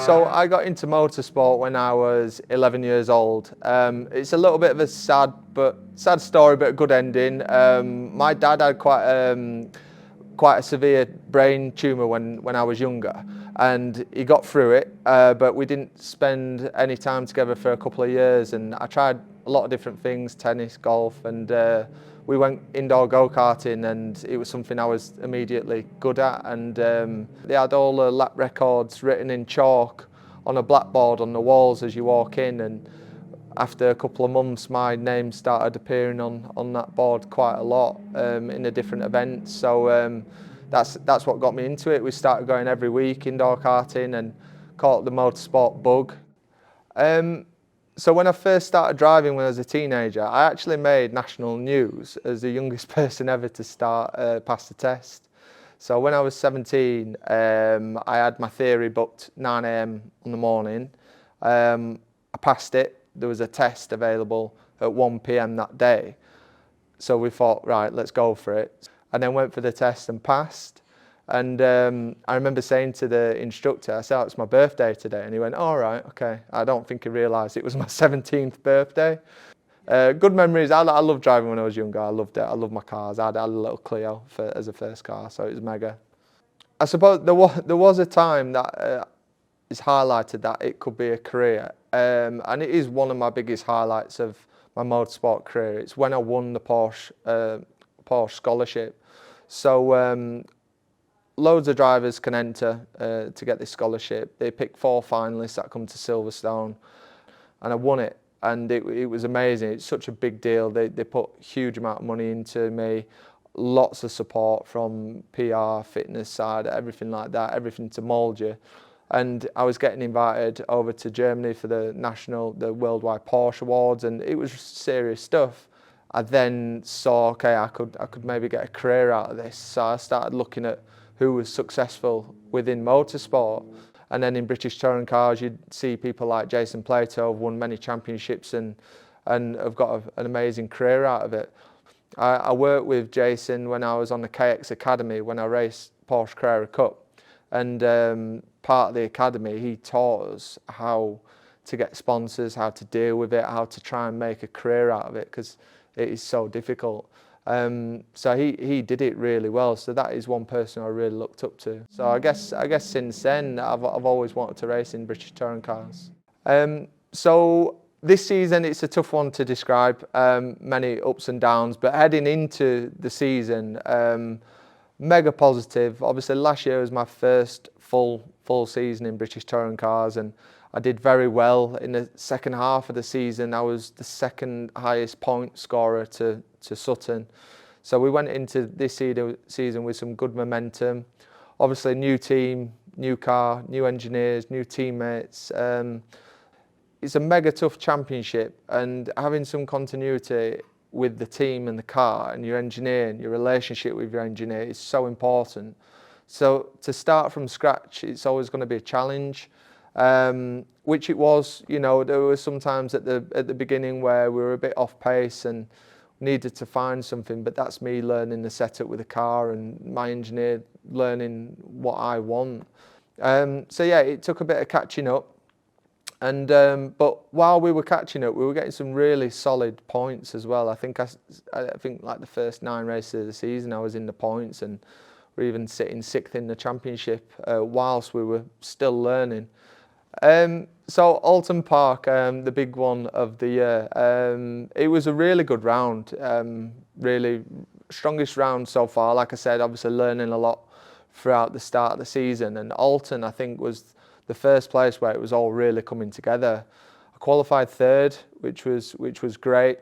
So I got into motorsport when I was 11 years old. It's a little bit of a sad story, but a good ending. My dad had quite a severe brain tumour when I was younger, and he got through it, but we didn't spend any time together for a couple of years, and I tried a lot of different things, tennis, golf, and we went indoor go-karting, and it was something I was immediately good at, and they had all the lap records written in chalk on a blackboard on the walls as you walk in, and after a couple of months my name started appearing on that board quite a lot in the different events. So that's what got me into it. We started going every week indoor karting and caught the motorsport bug. So when I first started driving when I was a teenager, I actually made national news as the youngest person ever to pass the test. So when I was 17, I had my theory booked 9 AM in the morning. I passed it. There was a test available at 1 PM that day. So we thought, right, let's go for it. And then went for the test and passed. And I remember saying to the instructor, I said, oh, it's my birthday today. And he went, all right, okay. I don't think he realised it was my 17th birthday. Good memories. I loved driving when I was younger. I loved it. I loved my cars. I had a little Clio as a first car, so it was mega. I suppose there was a time that is highlighted that it could be a career. And it is one of my biggest highlights of my motorsport career. It's when I won the Porsche scholarship. So loads of drivers can enter to get this scholarship. They pick 4 finalists that come to Silverstone, and I won it. And it was amazing. It's such a big deal. They put a huge amount of money into me, lots of support from PR, fitness side, everything like that, everything to mould you. And I was getting invited over to Germany for the worldwide Porsche Awards, and it was serious stuff. I then saw, okay, I could maybe get a career out of this. So I started looking at who was successful within motorsport. And then in British touring cars, you'd see people like Jason Plato have won many championships and have got an amazing career out of it. I worked with Jason when I was on the KX Academy when I raced Porsche Carrera Cup. And part of the academy, he taught us how to get sponsors, how to deal with it, how to try and make a career out of it, because it is so difficult. So he did it really well. So that is one person I really looked up to. So I guess since then I've always wanted to race in British touring cars. So this season it's a tough one to describe. Many ups and downs, but heading into the season, mega positive. Obviously last year was my first full season in British touring cars, and I did very well. In the second half of the season, I was the second highest point scorer to Sutton. So we went into this season with some good momentum. Obviously new team, new car, new engineers, new teammates. It's a mega tough championship, and having some continuity with the team and the car and your engineer and your relationship with your engineer is so important. So to start from scratch, it's always going to be a challenge. Which it was. You know, there were some times at the beginning where we were a bit off pace and needed to find something, but that's me learning the setup with the car and my engineer learning what I want. So yeah, it took a bit of catching up, and but while we were catching up, we were getting some really solid points as well. I think like the first 9 races of the season I was in the points, and we're even sitting 6th in the championship whilst we were still learning. So Alton Park, the big one of the year, it was a really good round, really strongest round so far. Like I said, obviously learning a lot throughout the start of the season, and Alton I think was the first place where it was all really coming together. I qualified 3rd, which was great.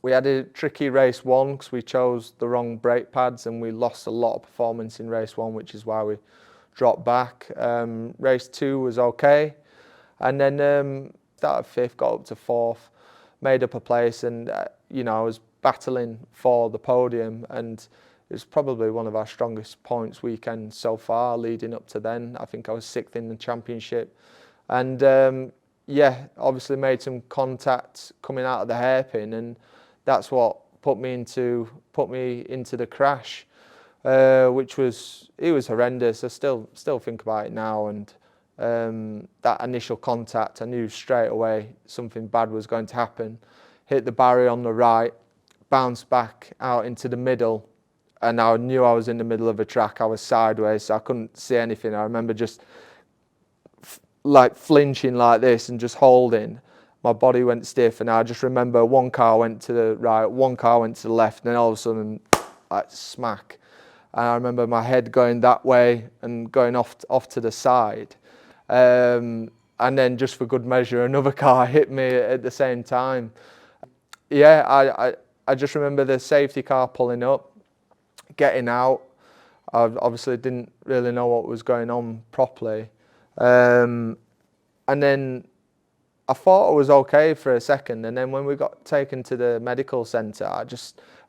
We had a tricky race 1 because we chose the wrong brake pads and we lost a lot of performance in race 1, which is why we dropped back. Race 2 was okay, and then started 5th, got up to 4th, made up a place, and you know, I was battling for the podium, and it was probably one of our strongest points weekends so far leading up to then. I think I was 6th in the championship, and yeah, obviously made some contact coming out of the hairpin, and that's what put me into the crash. Which was horrendous. I still think about it now, and that initial contact, I knew straight away something bad was going to happen. Hit the barrier on the right, bounced back out into the middle, and I knew I was in the middle of a track. I was sideways, so I couldn't see anything. I remember just like flinching like this and just holding. My body went stiff, and I just remember one car went to the right, one car went to the left, and then all of a sudden, like smack. And I remember my head going that way and going off to the side. And then just for good measure, another car hit me at the same time. Yeah, I just remember the safety car pulling up, getting out. I obviously didn't really know what was going on properly. And then I thought I was okay for a second, and then when we got taken to the medical centre, I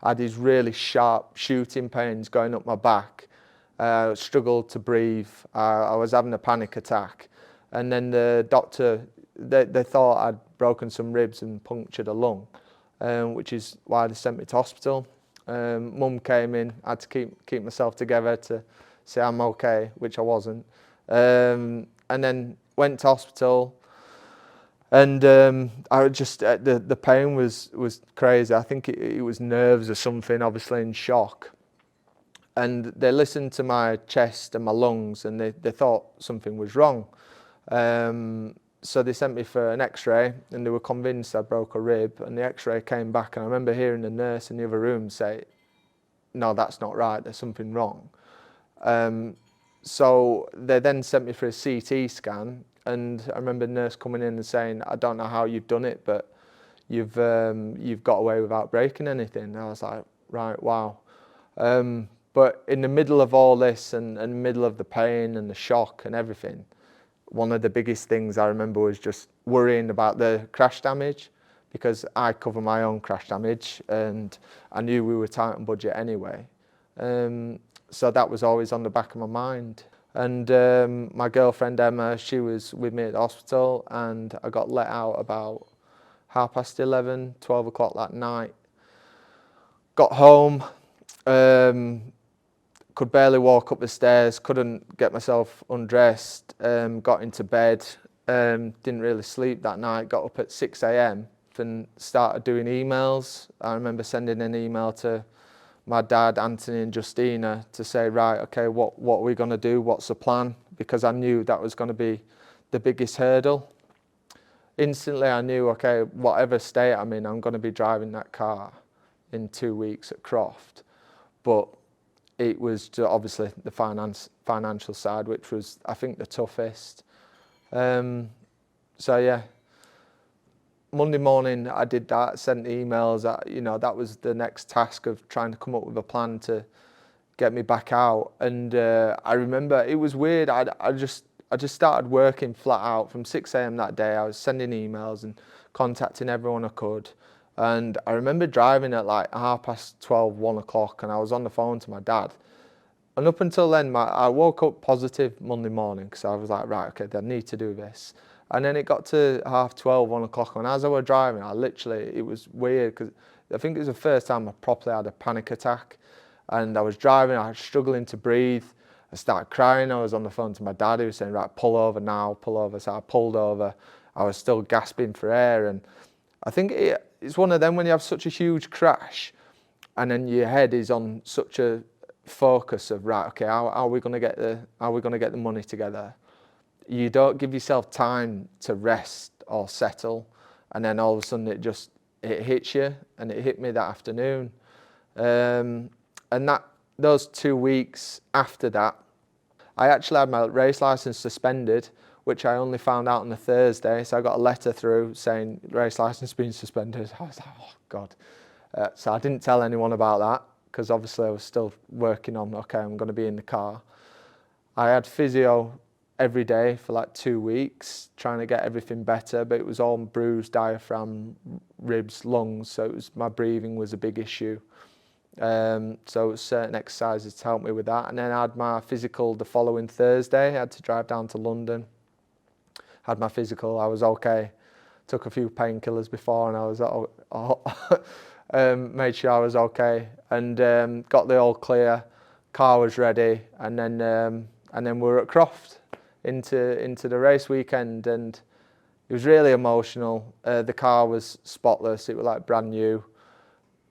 had these really sharp shooting pains going up my back. Struggled to breathe. I was having a panic attack, and then the doctor, they thought I'd broken some ribs and punctured a lung, which is why they sent me to hospital. Mum came in. I had to keep myself together to say I'm okay, which I wasn't, and then went to hospital. And I just the pain was crazy. I think it was nerves or something, obviously in shock. And they listened to my chest and my lungs, and they thought something was wrong. So they sent me for an X-ray, and they were convinced I broke a rib. And the X-ray came back, and I remember hearing the nurse in the other room say, "No, that's not right. There's something wrong." So they then sent me for a CT scan. And I remember the nurse coming in and saying, "I don't know how you've done it, but you've got away without breaking anything." And I was like, right, wow. But in the middle of all this and in the middle of the pain and the shock and everything, one of the biggest things I remember was just worrying about the crash damage, because I cover my own crash damage and I knew we were tight on budget anyway. So that was always on the back of my mind. And my girlfriend Emma, she was with me at the hospital, and I got let out about 11:30, 12 o'clock that night. Got home, could barely walk up the stairs, couldn't get myself undressed, got into bed, didn't really sleep that night, got up at 6 a.m. and started doing emails. I remember sending an email to my dad, Anthony and Justina, to say, right, okay, what are we going to do? What's the plan? Because I knew that was going to be the biggest hurdle. Instantly I knew, okay, whatever state I'm in, I'm going to be driving that car in 2 weeks at Croft. But it was obviously the financial side, which was, I think, the toughest. So yeah, Monday morning I did that, sent emails. That was the next task of trying to come up with a plan to get me back out. And I remember it was weird. I just started working flat out from 6 a.m. that day. I was sending emails and contacting everyone I could. And I remember driving at like 12:30, 1 o'clock, and I was on the phone to my dad. And up until then, I woke up positive Monday morning, because I was like, right, okay, I need to do this. And then it got to 12:30, 1 o'clock, and as I was driving, it was weird, because I think it was the first time I properly had a panic attack. And I was driving, I was struggling to breathe. I started crying. I was on the phone to my dad, who was saying, right, pull over now, pull over. So I pulled over. I was still gasping for air. And I think it's one of them when you have such a huge crash, and then your head is on such a focus of, right, okay, how are we going to get the money together? You don't give yourself time to rest or settle, and then all of a sudden it hits you, and it hit me that afternoon. And those 2 weeks after that, I actually had my race license suspended, which I only found out on a Thursday. So I got a letter through saying race license being suspended. I was like, oh God. So I didn't tell anyone about that, because obviously I was still working on, okay, I'm going to be in the car. I had physio every day for like 2 weeks, trying to get everything better, but it was all bruised diaphragm, ribs, lungs, so my breathing was a big issue. So it was certain exercises to help me with that. And then I had my physical the following Thursday. I had to drive down to London. Had my physical, I was okay. Took a few painkillers before, and I was made sure I was okay, and got the all clear. Car was ready, and then we were at Croft. into the race weekend, and it was really emotional. The car was spotless. It was like brand new.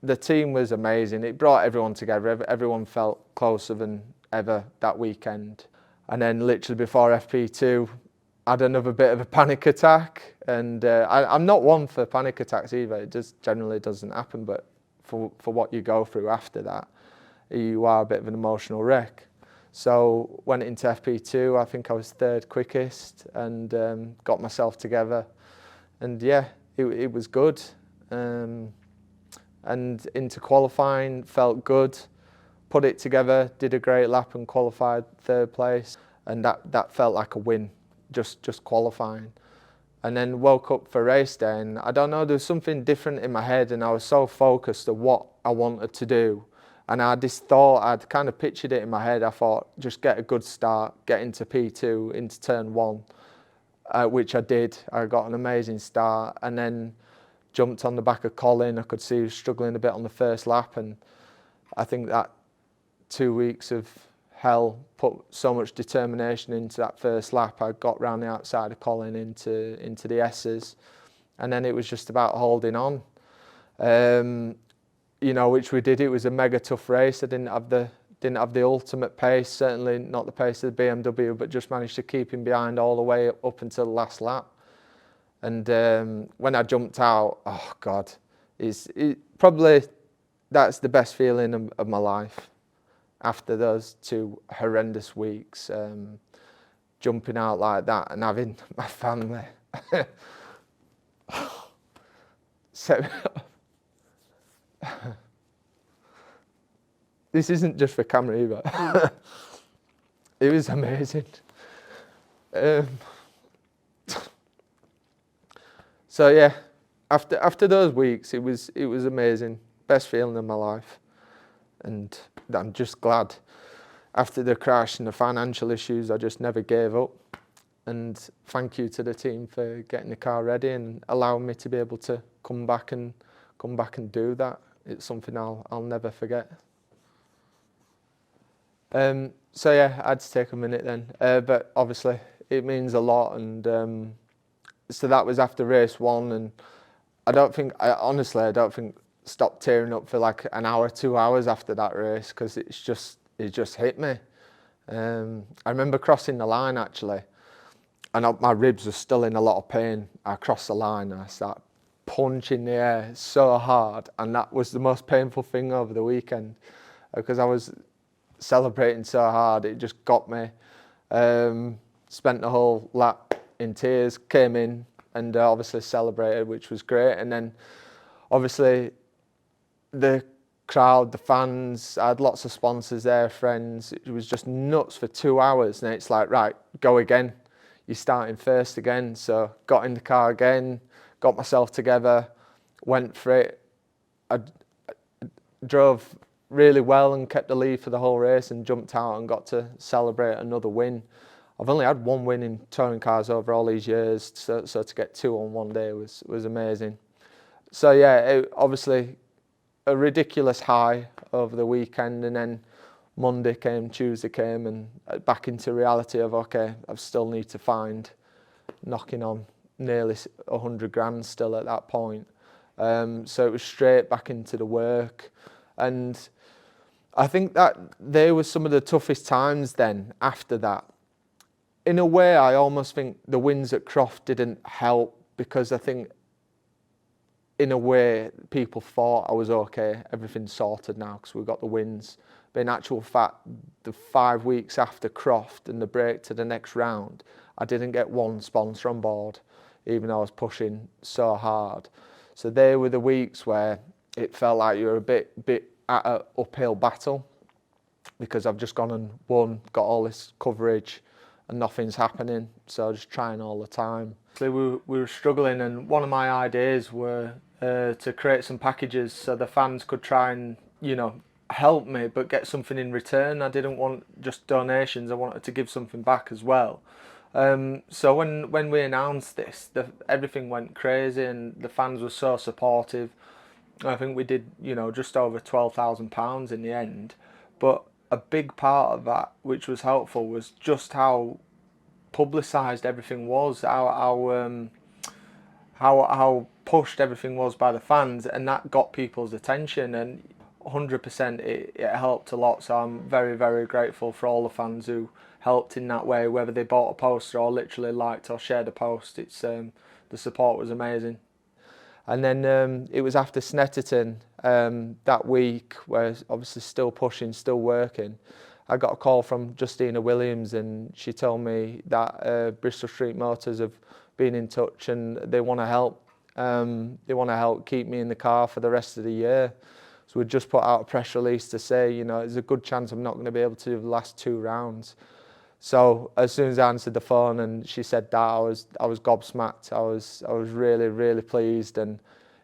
The team was amazing. It brought everyone together. Everyone felt closer than ever that weekend. And then literally before FP2, I had another bit of a panic attack. And I'm not one for panic attacks either. It just generally doesn't happen. But for what you go through after that, you are a bit of an emotional wreck. So went into FP2. I think I was third quickest, and got myself together. And yeah, it was good. And into qualifying, felt good, put it together, did a great lap and qualified third place, and that felt like a win, just qualifying. And then woke up for race day, and I don't know, there was something different in my head, and I was so focused on what I wanted to do. And I just thought, I'd kind of pictured it in my head. I thought, just get a good start, get into P2, into turn 1, which I did. I got an amazing start, and then jumped on the back of Colin. I could see he was struggling a bit on the first lap, and I think that 2 weeks of hell put so much determination into that first lap. I got round the outside of Colin into the S's, and then it was just about holding on. You know, which we did. It was a mega tough race. I didn't have the ultimate pace, certainly not the pace of the BMW, but just managed to keep him behind all the way up until the last lap. And when I jumped out, oh God, probably that's the best feeling of my life. After those 2 horrendous weeks, jumping out like that and having my family set me up. This isn't just for camera either. It was amazing. So yeah, after those weeks, it was amazing, best feeling of my life, and I'm just glad. After the crash and the financial issues, I just never gave up. And thank you to the team for getting the car ready and allowing me to be able to come back and do that. It's something I'll never forget. So yeah, I had to take a minute then, but obviously it means a lot, and so that was after race 1, and I don't think stopped tearing up for like an hour, 2 hours after that race, because it just hit me. I remember crossing the line actually, and my ribs were still in a lot of pain. I crossed the line and I started punching the air so hard, and that was the most painful thing over the weekend, because I was celebrating so hard. It just got me. Spent the whole lap in tears, came in and obviously celebrated, which was great. And then obviously the crowd, the fans, I had lots of sponsors there, friends. It was just nuts for 2 hours, and it's like, right, go again. You're starting first again. So got in the car again, got myself together, went for it. I drove really well and kept the lead for the whole race, and jumped out and got to celebrate another win. I've only had 1 win in touring cars over all these years, so to get 2 on one day was amazing. So yeah, obviously a ridiculous high over the weekend, and then Monday came, Tuesday came, and back into reality of, okay, I still need to find, knocking on nearly 100 grand still at that point. So it was straight back into the work, and I think that they were some of the toughest times then after that. In a way, I almost think the wins at Croft didn't help, because I think in a way people thought I was okay, everything's sorted now because we got the wins. But in actual fact, the 5 weeks after Croft and the break to the next round, I didn't get 1 sponsor on board, even though I was pushing so hard. So they were the weeks where it felt like you were a bit at an uphill battle, because I've just gone and won, got all this coverage, and nothing's happening, so just trying all the time. So we were struggling, and one of my ideas were to create some packages so the fans could try and, you know, help me but get something in return. I didn't want just donations, I wanted to give something back as well. So when we announced this, everything went crazy, and the fans were so supportive. I think we did, you know, just over £12,000 in the end, but a big part of that, which was helpful, was just how publicised everything was, how pushed everything was by the fans, and that got people's attention, and 100% it helped a lot. So I'm very, very grateful for all the fans who helped in that way, whether they bought a poster or literally liked or shared a post. It's the support was amazing. And then it was after Snetterton that week, where obviously still pushing, still working, I got a call from Justina Williams, and she told me that Bristol Street Motors have been in touch and they want to help. They want to help keep me in the car for the rest of the year. So we just put out a press release to say, you know, there's a good chance I'm not going to be able to do the last 2 rounds. So as soon as I answered the phone and she said that, I was gobsmacked. I was really, really pleased, and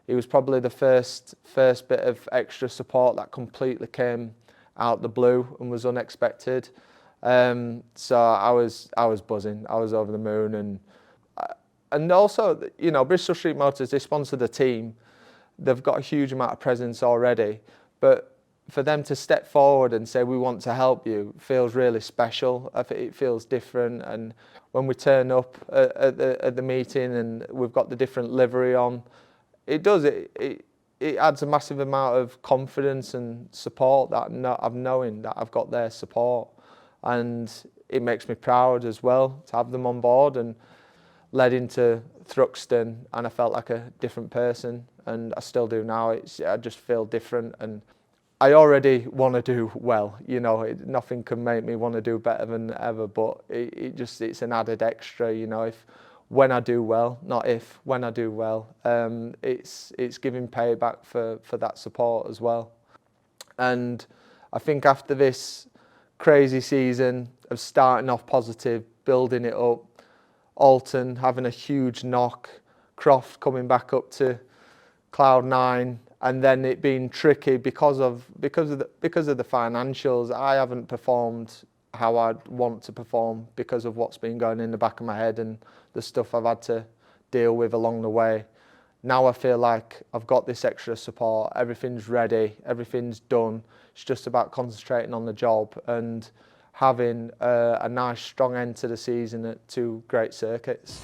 it was probably the first bit of extra support that completely came out the blue and was unexpected. So I was buzzing. I was over the moon, and also, you know, Bristol Street Motors, they sponsor the team. They've got a huge amount of presence already, but for them to step forward and say, we want to help you, feels really special. I think it feels different. And when we turn up at the meeting and we've got the different livery on, it adds a massive amount of confidence and support that I'm knowing that I've got their support. And it makes me proud as well to have them on board, and led into Thruxton, and I felt like a different person, and I still do now. I just feel different, and I already want to do well. You know, nothing can make me want to do better than ever, but it's an added extra, you know, when I do well, not if, when I do well, it's giving payback for that support as well. And I think after this crazy season of starting off positive, building it up, Alton having a huge knock, Croft coming back up to cloud 9, and then it being tricky because of the financials. I haven't performed how I'd want to perform because of what's been going in the back of my head and the stuff I've had to deal with along the way. Now I feel like I've got this extra support, everything's ready, everything's done. It's just about concentrating on the job and having a nice strong end to the season at 2 great circuits.